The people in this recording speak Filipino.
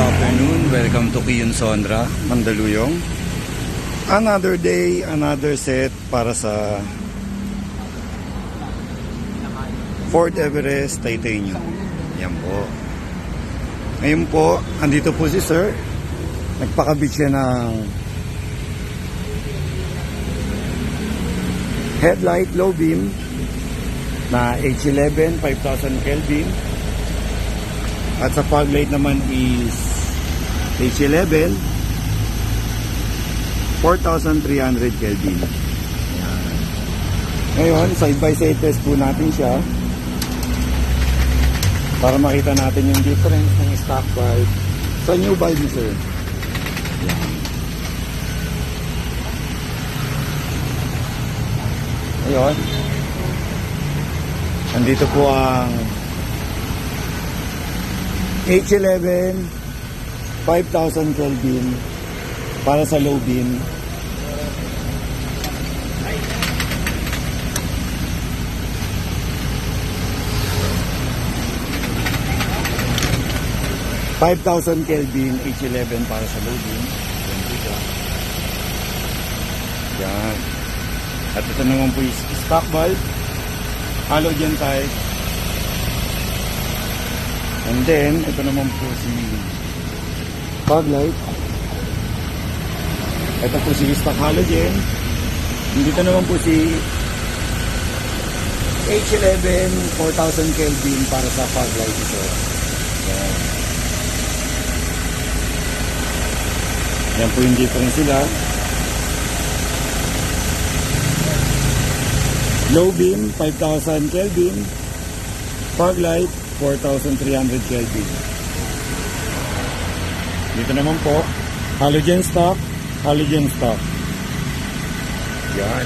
afternoon. Welcome to Kiyon Sonra, Mandaluyong. Another day, another set para sa Ford Everest Titanium. Yan po. Ngayon po, andito po si Sir. Nagpakabit siya ng headlight low beam na H11 5000 Kelvin. At sa fog light naman is H11 4300 Kelvin. Ngayon, side by side test po natin siya para makita natin yung difference ng stock bulb sa new bulb ni Sir. Ngayon, andito po ang H11 5000 Kelvin para sa low beam. $5,000 Kelvin H11 para sa low beam. Yan dito. Yan. At ito naman po is stock bulb, halogen type. And then, ito naman po si fog light. Ito po si stock halogen. Dito naman po si H11 4000 Kelvin para sa fog light ito. Yan. Yan po yung difference sila. Low beam 5000 Kelvin, fog light 4300 Kelvin. Dito naman po, halogen stock, halogen stock. Yan.